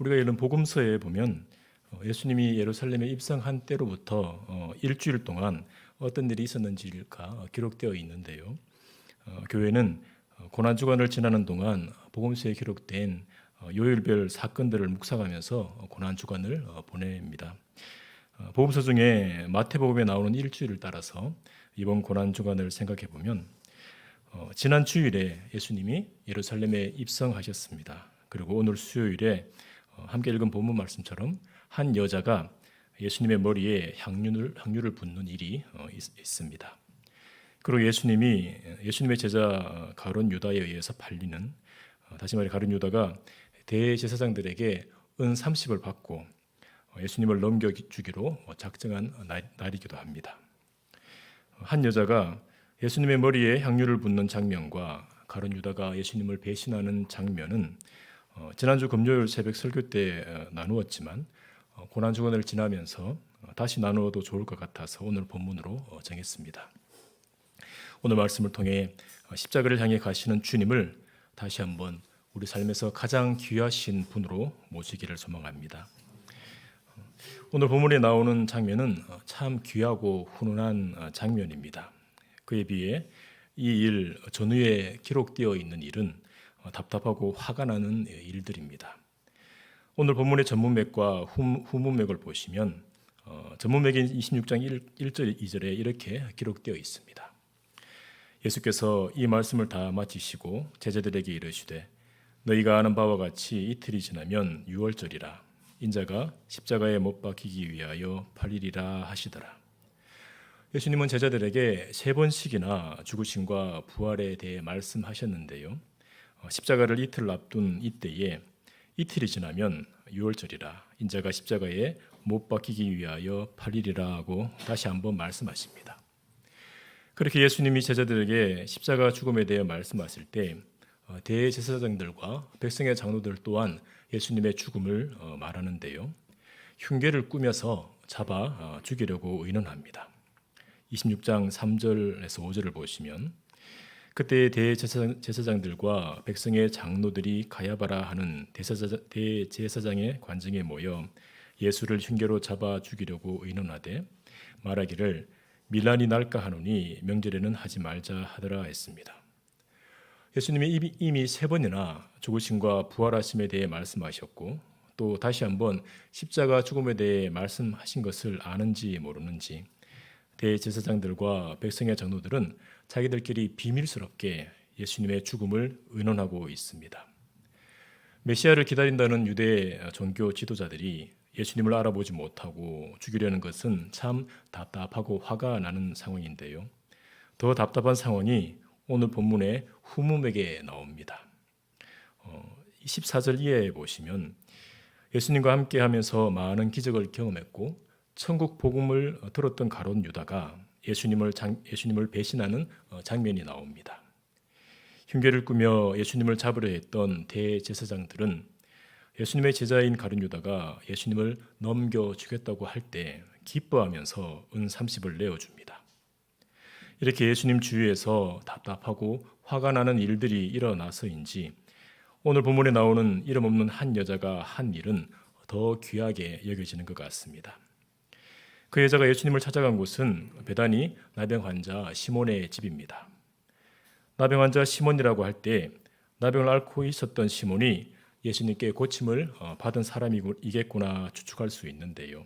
우리가 읽는 복음서에 보면 예수님이 예루살렘에 입성한 때로부터 일주일 동안 어떤 일이 있었는지가 기록되어 있는데요. 교회는 고난주간을 지나는 동안 복음서에 기록된 요일별 사건들을 묵상하면서 고난주간을 보냅니다. 복음서 중에 마태복음에 나오는 일주일을 따라서 이번 고난주간을 생각해 보면 지난 주일에 예수님이 예루살렘에 입성하셨습니다. 그리고 오늘 수요일에 함께 읽은 본문 말씀처럼 한 여자가 예수님의 머리에 향유를 붓는 일이 있습니다. 그리고 예수님의 제자 가룟 유다에 의해서 팔리는, 다시 말해 가룟 유다가 대제사장들에게 은 30을 받고 예수님을 넘겨주기로 작정한 날이기도 합니다. 한 여자가 예수님의 머리에 향유를 붓는 장면과 가룟 유다가 예수님을 배신하는 장면은 지난주 금요일 새벽 설교 때 나누었지만 고난주간을 지나면서 다시 나누어도 좋을 것 같아서 오늘 본문으로 정했습니다. 오늘 말씀을 통해 십자가를 향해 가시는 주님을 다시 한번 우리 삶에서 가장 귀하신 분으로 모시기를 소망합니다. 오늘 본문에 나오는 장면은 참 귀하고 훈훈한 장면입니다. 그에 비해 이 일 전후에 기록되어 있는 일은 답답하고 화가 나는 일들입니다. 오늘 본문의 전문맥과 후문맥을 보시면 전문맥인 26장 1절 2절에 이렇게 기록되어 있습니다. 예수께서 이 말씀을 다 마치시고 제자들에게 이르시되 너희가 아는 바와 같이 이틀이 지나면 유월절이라 인자가 십자가에 못 박히기 위하여 팔리리라 하시더라. 예수님은 제자들에게 3번씩이나 죽으심과 부활에 대해 말씀하셨는데요. 십자가를 이틀 앞둔 이때에 이틀이 지나면 유월절이라 인자가 십자가에 못 박히기 위하여 팔리리라 하고 다시 한번 말씀하십니다. 그렇게 예수님이 제자들에게 십자가 죽음에 대해 말씀하실 때 대제사장들과 백성의 장로들 또한 예수님의 죽음을 말하는데요. 흉계를 꾸며서 잡아 죽이려고 의논합니다. 26장 3절에서 5절을 보시면 그때 대제사장들과 백성의 장로들이 가야바라 하는 대제사장의 관정에 모여 예수를 흉계로 잡아 죽이려고 의논하되 말하기를 밀란이 날까 하노니 명절에는 하지 말자 하더라 했습니다. 예수님이 이미 3번이나 죽으심과 부활하심에 대해 말씀하셨고 또 다시 한번 십자가 죽음에 대해 말씀하신 것을 아는지 모르는지 대제사장들과 백성의 장로들은 자기들끼리 비밀스럽게 예수님의 죽음을 의논하고 있습니다. 메시아를 기다린다는 유대 종교 지도자들이 예수님을 알아보지 못하고 죽이려는 것은 참 답답하고 화가 나는 상황인데요. 더 답답한 상황이 오늘 본문의 후문맥에 나옵니다. 14절 이하에 보시면 예수님과 함께하면서 많은 기적을 경험했고 천국 복음을 들었던 가룟 유다가 예수님을 배신하는 장면이 나옵니다. 흉계를 꾸며 예수님을 잡으려 했던 대제사장들은 예수님의 제자인 가룟 유다가 예수님을 넘겨 주겠다고 할 때 기뻐하면서 은 30을 내어줍니다. 이렇게 예수님 주위에서 답답하고 화가 나는 일들이 일어나서인지 오늘 본문에 나오는 이름 없는 한 여자가 한 일은 더 귀하게 여겨지는 것 같습니다. 그 여자가 예수님을 찾아간 곳은 베다니 나병 환자 시몬의 집입니다. 나병 환자 시몬이라고 할 때 나병을 앓고 있었던 시몬이 예수님께 고침을 받은 사람이겠구나 추측할 수 있는데요.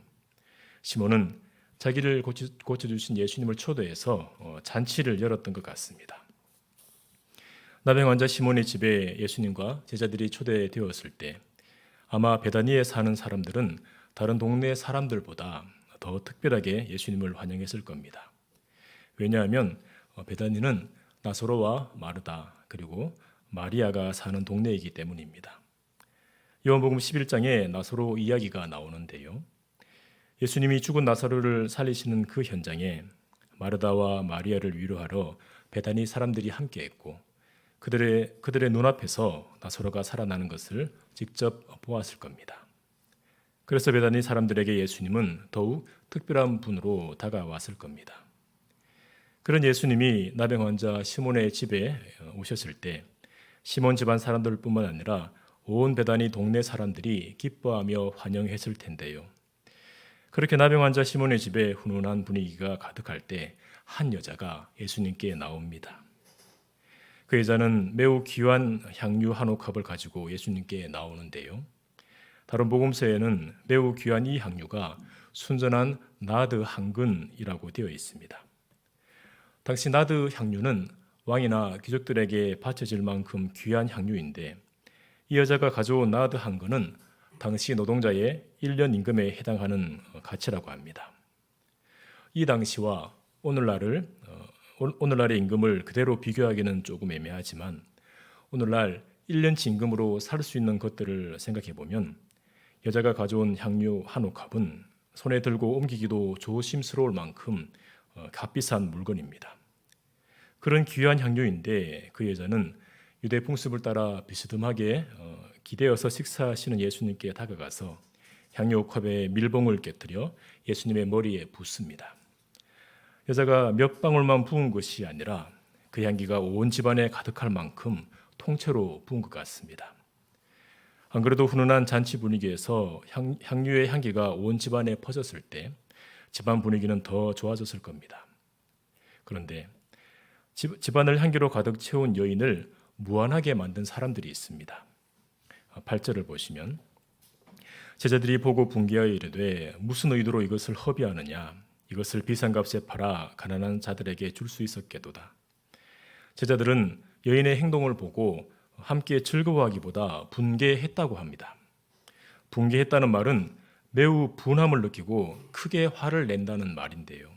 시몬은 자기를 고쳐주신 예수님을 초대해서 잔치를 열었던 것 같습니다. 나병 환자 시몬의 집에 예수님과 제자들이 초대되었을 때 아마 베다니에 사는 사람들은 다른 동네 사람들보다 더 특별하게 예수님을 환영했을 겁니다. 왜냐하면 베다니는 나사로와 마르다 그리고 마리아가 사는 동네이기 때문입니다. 요한복음 11장에 나사로 이야기가 나오는데요. 예수님이 죽은 나사로를 살리시는 그 현장에 마르다와 마리아를 위로하러 베다니 사람들이 함께했고 그들의 눈앞에서 나사로가 살아나는 것을 직접 보았을 겁니다. 그래서 베다니 사람들에게 예수님은 더욱 특별한 분으로 다가왔을 겁니다. 그런 예수님이 나병 환자 시몬의 집에 오셨을 때 시몬 집안 사람들뿐만 아니라 온 베다니 동네 사람들이 기뻐하며 환영했을 텐데요. 그렇게 나병 환자 시몬의 집에 훈훈한 분위기가 가득할 때 한 여자가 예수님께 나옵니다. 그 여자는 매우 귀한 향유 한 옥합을 가지고 예수님께 나오는데요. 다른 복음서에는 매우 귀한 이 향유가 순전한 나드 향근이라고 되어 있습니다. 당시 나드 향유는 왕이나 귀족들에게 바쳐질 만큼 귀한 향유인데 이 여자가 가져온 나드 향근은 당시 노동자의 1년 임금에 해당하는 가치라고 합니다. 이 당시와 오늘날의 임금을 그대로 비교하기는 조금 애매하지만 오늘날 1년치 임금으로 살 수 있는 것들을 생각해 보면 여자가 가져온 향유 한 옥합은 손에 들고 옮기기도 조심스러울 만큼 값비싼 물건입니다. 그런 귀한 향유인데 그 여자는 유대 풍습을 따라 비스듬하게 기대어서 식사하시는 예수님께 다가가서 향유 옥합에 밀봉을 깨뜨려 예수님의 머리에 붓습니다. 여자가 몇 방울만 부은 것이 아니라 그 향기가 온 집안에 가득할 만큼 통째로 부은 것 같습니다. 안 그래도 훈훈한 잔치 분위기에서 향유의 향기가 온 집안에 퍼졌을 때 집안 분위기는 더 좋아졌을 겁니다. 그런데 집안을 향기로 가득 채운 여인을 무안하게 만든 사람들이 있습니다. 8절을 보시면 제자들이 보고 분개하여 이르되 무슨 의도로 이것을 허비하느냐 이것을 비싼 값에 팔아 가난한 자들에게 줄 수 있었게도다. 제자들은 여인의 행동을 보고 함께 즐거워하기보다 분개했다고 합니다. 분개했다는 말은 매우 분함을 느끼고 크게 화를 낸다는 말인데요.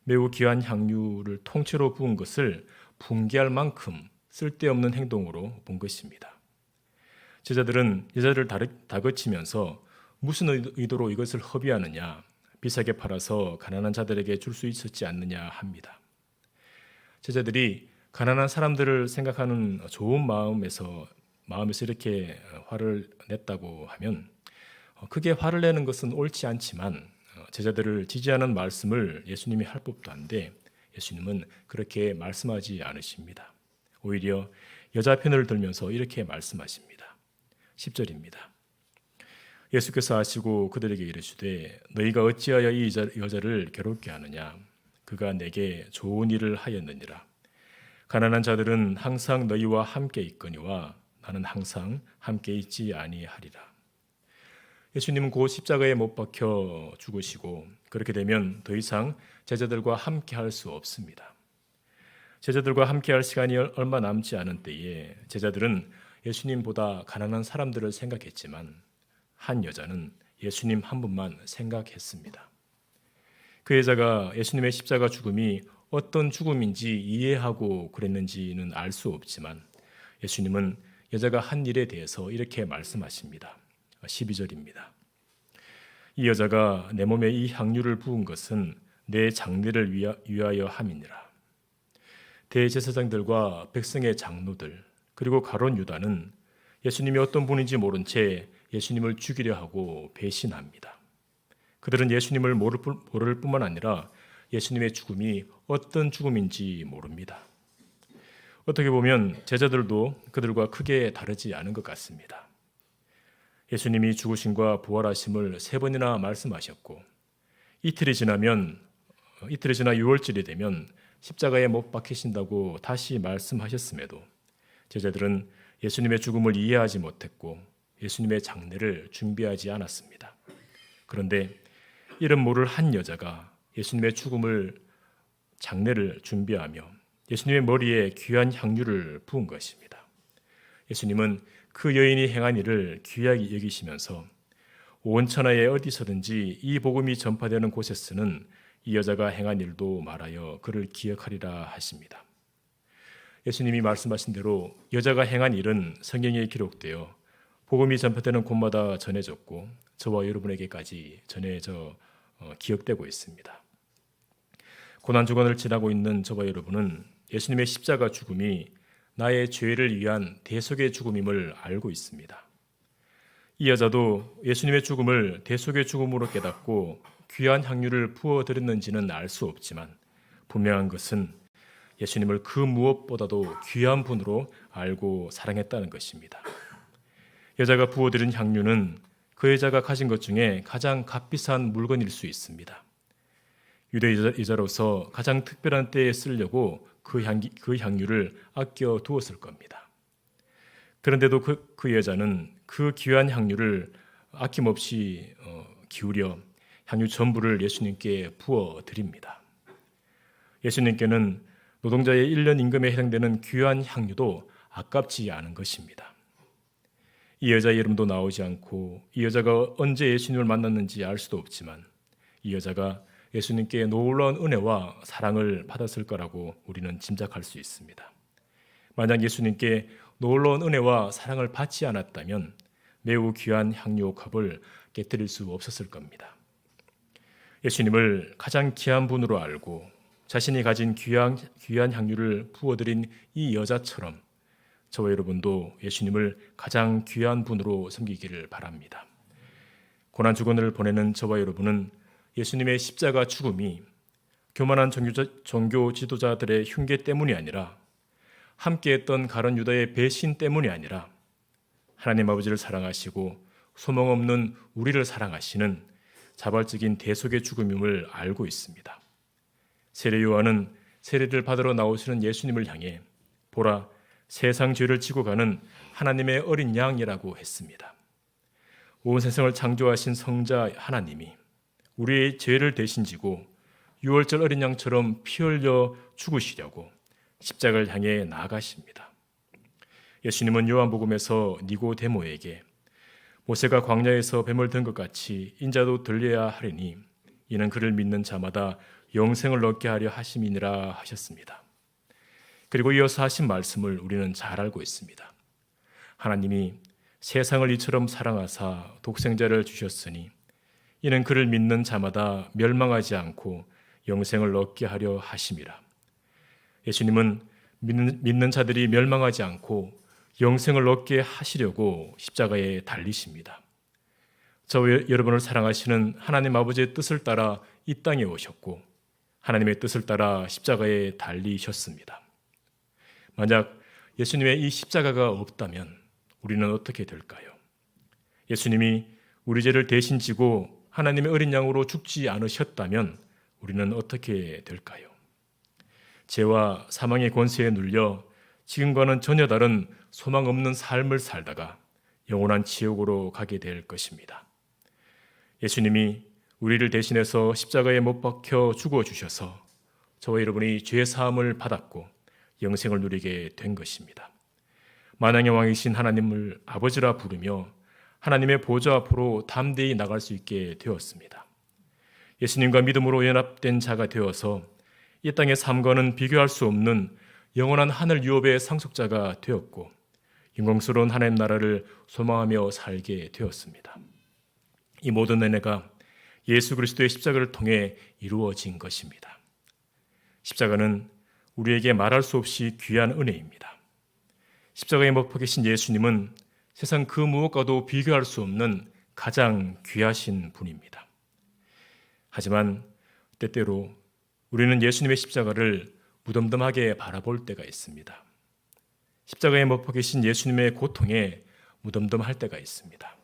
매우 귀한 향유를 통째로 부은 것을 분개할 만큼 쓸데없는 행동으로 본 것입니다. 제자들은 여자를 다그치면서 무슨 의도로 이것을 허비하느냐 비싸게 팔아서 가난한 자들에게 줄 수 있었지 않느냐 합니다. 제자들이 가난한 사람들을 생각하는 좋은 마음에서 이렇게 화를 냈다고 하면 크게 화를 내는 것은 옳지 않지만 제자들을 지지하는 말씀을 예수님이 할 법도 한데 예수님은 그렇게 말씀하지 않으십니다. 오히려 여자 편을 들면서 이렇게 말씀하십니다. 10절입니다. 예수께서 하시고 그들에게 이르시되 너희가 어찌하여 이 여자를 괴롭게 하느냐 그가 내게 좋은 일을 하였느니라. 가난한 자들은 항상 너희와 함께 있거니와 나는 항상 함께 있지 아니하리라. 예수님은 곧 십자가에 못 박혀 죽으시고 그렇게 되면 더 이상 제자들과 함께 할 수 없습니다. 제자들과 함께 할 시간이 얼마 남지 않은 때에 제자들은 예수님보다 가난한 사람들을 생각했지만 한 여자는 예수님 한 분만 생각했습니다. 그 여자가 예수님의 십자가 죽음이 어떤 죽음인지 이해하고 그랬는지는 알 수 없지만 예수님은 여자가 한 일에 대해서 이렇게 말씀하십니다. 12절입니다. 이 여자가 내 몸에 이 향유를 부은 것은 내 장례를 위하여 함이니라. 대제사장들과 백성의 장로들 그리고 가룟 유다는 예수님이 어떤 분인지 모른 채 예수님을 죽이려 하고 배신합니다. 그들은 예수님을 모를 뿐만 아니라 예수님의 죽음이 어떤 죽음인지 모릅니다. 어떻게 보면 제자들도 그들과 크게 다르지 않은 것 같습니다. 예수님이 죽으심과 부활하심을 3번이나 말씀하셨고 이틀이 지나 6월절이 되면 십자가에 못 박히신다고 다시 말씀하셨음에도 제자들은 예수님의 죽음을 이해하지 못했고 예수님의 장례를 준비하지 않았습니다. 그런데 이름 모를 한 여자가 예수님의 장례를 준비하며 예수님의 머리에 귀한 향유를 부은 것입니다. 예수님은 그 여인이 행한 일을 귀하게 여기시면서 온 천하에 어디서든지 이 복음이 전파되는 곳에서는 이 여자가 행한 일도 말하여 그를 기억하리라 하십니다. 예수님이 말씀하신 대로 여자가 행한 일은 성경에 기록되어 복음이 전파되는 곳마다 전해졌고 저와 여러분에게까지 전해져 기억되고 있습니다. 고난주간을 지나고 있는 저와 여러분은 예수님의 십자가 죽음이 나의 죄를 위한 대속의 죽음임을 알고 있습니다. 이 여자도 예수님의 죽음을 대속의 죽음으로 깨닫고 귀한 향유를 부어드렸는지는 알 수 없지만 분명한 것은 예수님을 그 무엇보다도 귀한 분으로 알고 사랑했다는 것입니다. 여자가 부어드린 향유는 그 여자가 가진 것 중에 가장 값비싼 물건일 수 있습니다. 유대 여자로서 가장 특별한 때에 쓰려고 그 향유를 아껴 두었을 겁니다. 그런데도 그 여자는 그 귀한 향유를 아낌없이 기울여 향유 전부를 예수님께 부어 드립니다. 예수님께는 노동자의 1년 임금에 해당되는 귀한 향유도 아깝지 않은 것입니다. 이 여자의 이름도 나오지 않고 이 여자가 언제 예수님을 만났는지 알 수도 없지만 이 여자가 예수님께 놀라운 은혜와 사랑을 받았을 거라고 우리는 짐작할 수 있습니다. 만약 예수님께 놀라운 은혜와 사랑을 받지 않았다면 매우 귀한 향유 컵을 깨뜨릴 수 없었을 겁니다. 예수님을 가장 귀한 분으로 알고 자신이 가진 귀한 향유를 부어드린 이 여자처럼 저와 여러분도 예수님을 가장 귀한 분으로 섬기기를 바랍니다. 고난 주간을 보내는 저와 여러분은 예수님의 십자가 죽음이 교만한 종교 지도자들의 흉계 때문이 아니라 함께했던 가룟 유다의 배신 때문이 아니라 하나님 아버지를 사랑하시고 소망 없는 우리를 사랑하시는 자발적인 대속의 죽음임을 알고 있습니다. 세례 요한은 세례를 받으러 나오시는 예수님을 향해 보라 세상 죄를 지고 가는 하나님의 어린 양이라고 했습니다. 온 세상을 창조하신 성자 하나님이 우리의 죄를 대신 지고 유월절 어린 양처럼 피 흘려 죽으시려고 십자가를 향해 나아가십니다. 예수님은 요한복음에서 니고데모에게 모세가 광야에서 뱀을 든 것 같이 인자도 들려야 하리니 이는 그를 믿는 자마다 영생을 얻게 하려 하심이니라 하셨습니다. 그리고 이어서 하신 말씀을 우리는 잘 알고 있습니다. 하나님이 세상을 이처럼 사랑하사 독생자를 주셨으니 이는 그를 믿는 자마다 멸망하지 않고 영생을 얻게 하려 하심이라. 예수님은 믿는 자들이 멸망하지 않고 영생을 얻게 하시려고 십자가에 달리십니다. 저와 여러분을 사랑하시는 하나님 아버지의 뜻을 따라 이 땅에 오셨고 하나님의 뜻을 따라 십자가에 달리셨습니다. 만약 예수님의 이 십자가가 없다면 우리는 어떻게 될까요? 예수님이 우리 죄를 대신 지고 하나님의 어린 양으로 죽지 않으셨다면 우리는 어떻게 될까요? 죄와 사망의 권세에 눌려 지금과는 전혀 다른 소망 없는 삶을 살다가 영원한 지옥으로 가게 될 것입니다. 예수님이 우리를 대신해서 십자가에 못 박혀 죽어주셔서 저와 여러분이 죄 사함을 받았고 영생을 누리게 된 것입니다. 만왕의 왕이신 하나님을 아버지라 부르며 하나님의 보좌 앞으로 담대히 나갈 수 있게 되었습니다. 예수님과 믿음으로 연합된 자가 되어서 이 땅의 삶과는 비교할 수 없는 영원한 하늘 유업의 상속자가 되었고 영광스러운 하나님 나라를 소망하며 살게 되었습니다. 이 모든 은혜가 예수 그리스도의 십자가를 통해 이루어진 것입니다. 십자가는 우리에게 말할 수 없이 귀한 은혜입니다. 십자가에 못 박히신 예수님은 세상 그 무엇과도 비교할 수 없는 가장 귀하신 분입니다. 하지만 때때로 우리는 예수님의 십자가를 무덤덤하게 바라볼 때가 있습니다. 십자가에 못 박히신 예수님의 고통에 무덤덤할 때가 있습니다.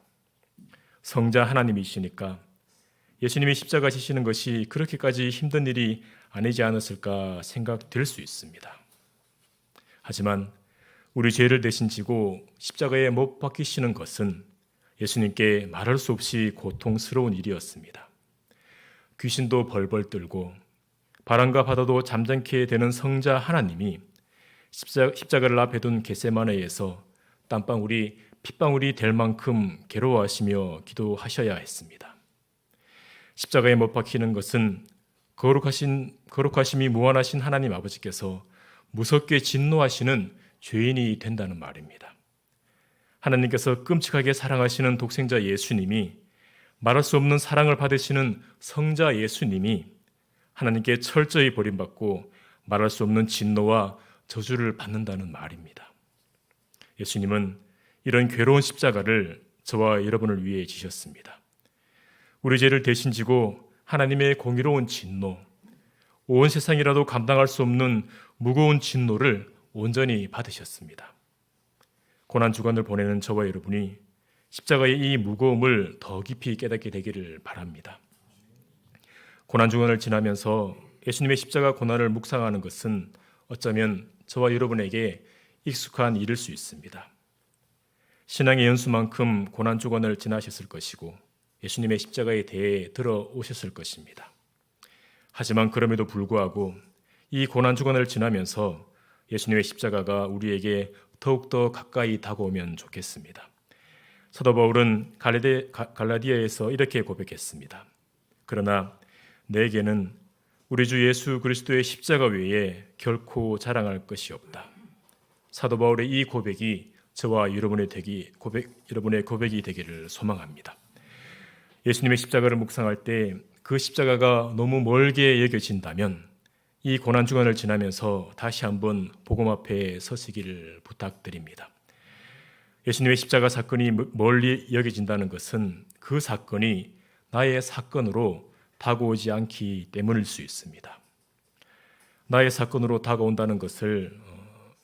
성자 하나님이시니까 예수님이 십자가 지시는 것이 그렇게까지 힘든 일이 아니지 않았을까 생각될 수 있습니다. 하지만 우리 죄를 대신 지고 십자가에 못 박히시는 것은 예수님께 말할 수 없이 고통스러운 일이었습니다. 귀신도 벌벌 떨고 바람과 바다도 잠잠케 되는 성자 하나님이 십자가를 앞에 둔 겟세마네에서 땀방울이 핏방울이 될 만큼 괴로워하시며 기도하셔야 했습니다. 십자가에 못 박히는 것은 거룩하심이 무한하신 하나님 아버지께서 무섭게 진노하시는 죄인이 된다는 말입니다. 하나님께서 끔찍하게 사랑하시는 독생자 예수님이 말할 수 없는 사랑을 받으시는 성자 예수님이 하나님께 철저히 버림받고 말할 수 없는 진노와 저주를 받는다는 말입니다. 예수님은 이런 괴로운 십자가를 저와 여러분을 위해 지셨습니다. 우리 죄를 대신 지고 하나님의 공의로운 진노, 온 세상이라도 감당할 수 없는 무거운 진노를 온전히 받으셨습니다. 고난 주간을 보내는 저와 여러분이 십자가의 이 무거움을 더 깊이 깨닫게 되기를 바랍니다. 고난주간을 지나면서 예수님의 십자가 고난을 묵상하는 것은 어쩌면 저와 여러분에게 익숙한 일일 수 있습니다. 신앙의 연수만큼 고난주간을 지나셨을 것이고 예수님의 십자가에 대해 들어오셨을 것입니다. 하지만 그럼에도 불구하고 이 고난주간을 지나면서 예수님의 십자가가 우리에게 더욱더 가까이 다가오면 좋겠습니다. 사도 바울은 갈라디아에서 이렇게 고백했습니다. 그러나 내게는 우리 주 예수 그리스도의 십자가 외에 결코 자랑할 것이 없다. 사도 바울의 이 고백이 저와 여러분의 고백이 되기를 소망합니다. 예수님의 십자가를 묵상할 때 그 십자가가 너무 멀게 여겨진다면 이 고난주간을 지나면서 다시 한번 복음 앞에 서시기를 부탁드립니다. 예수님의 십자가 사건이 멀리 여겨진다는 것은 그 사건이 나의 사건으로 다가오지 않기 때문일 수 있습니다. 나의 사건으로 다가온다는 것을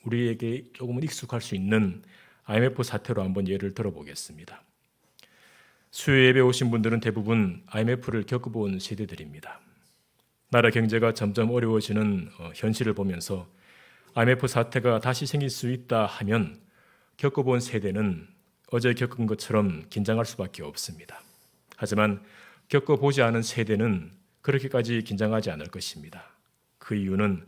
우리에게 조금은 익숙할 수 있는 IMF 사태로 한번 예를 들어보겠습니다. 수요 예배 오신 분들은 대부분 IMF를 겪어본 세대들입니다. 나라 경제가 점점 어려워지는 현실을 보면서 IMF 사태가 다시 생길 수 있다 하면 겪어본 세대는 어제 겪은 것처럼 긴장할 수밖에 없습니다. 하지만 겪어보지 않은 세대는 그렇게까지 긴장하지 않을 것입니다. 그 이유는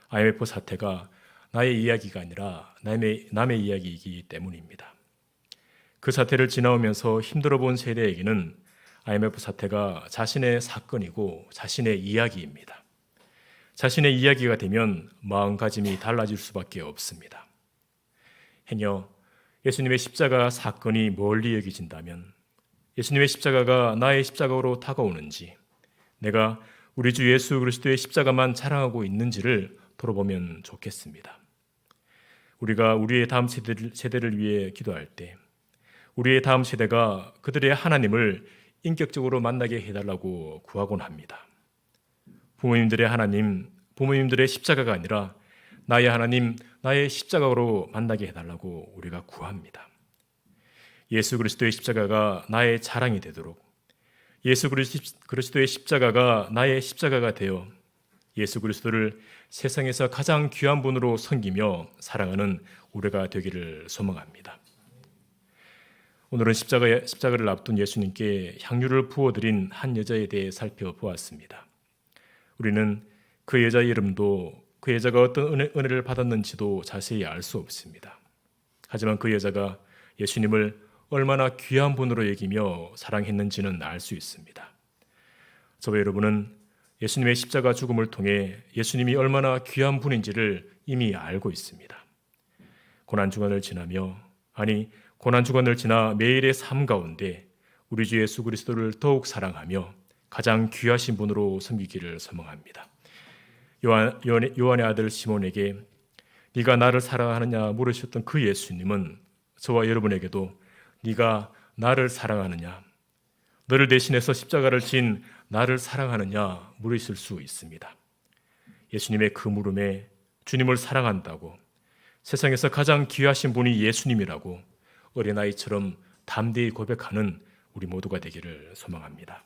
IMF 사태가 나의 이야기가 아니라 남의 이야기이기 때문입니다. 그 사태를 지나오면서 힘들어 본 세대에게는 IMF 사태가 자신의 사건이고 자신의 이야기입니다. 자신의 이야기가 되면 마음가짐이 달라질 수밖에 없습니다. 행여 예수님의 십자가 사건이 멀리 여겨진다면 예수님의 십자가가 나의 십자가로 다가오는지, 내가 우리 주 예수 그리스도의 십자가만 자랑하고 있는지를 돌아보면 좋겠습니다. 우리가 우리의 다음 세대를 위해 기도할 때 우리의 다음 세대가 그들의 하나님을 인격적으로 만나게 해달라고 구하곤 합니다. 부모님들의 하나님, 부모님들의 십자가가 아니라 나의 하나님, 나의 십자가로 만나게 해달라고 우리가 구합니다. 예수 그리스도의 십자가가 나의 자랑이 되도록, 예수 그리스도의 십자가가 나의 십자가가 되어 예수 그리스도를 세상에서 가장 귀한 분으로 섬기며 사랑하는 우리가 되기를 소망합니다. 오늘은 십자가를 앞둔 예수님께 향유를 부어드린 한 여자에 대해 살펴보았습니다. 우리는 그 여자의 이름도 그 여자가 어떤 은혜를 받았는지도 자세히 알 수 없습니다. 하지만 그 여자가 예수님을 얼마나 귀한 분으로 여기며 사랑했는지는 알 수 있습니다. 저와 여러분은 예수님의 십자가 죽음을 통해 예수님이 얼마나 귀한 분인지를 이미 알고 있습니다. 고난주간을 지나 매일의 삶 가운데 우리 주 예수 그리스도를 더욱 사랑하며 가장 귀하신 분으로 섬기기를 소망합니다. 요한의 아들 시몬에게 네가 나를 사랑하느냐 물으셨던 그 예수님은 저와 여러분에게도 네가 나를 사랑하느냐, 너를 대신해서 십자가를 진 나를 사랑하느냐 물으실 수 있습니다. 예수님의 그 물음에 주님을 사랑한다고, 세상에서 가장 귀하신 분이 예수님이라고 어린아이처럼 담대히 고백하는 우리 모두가 되기를 소망합니다.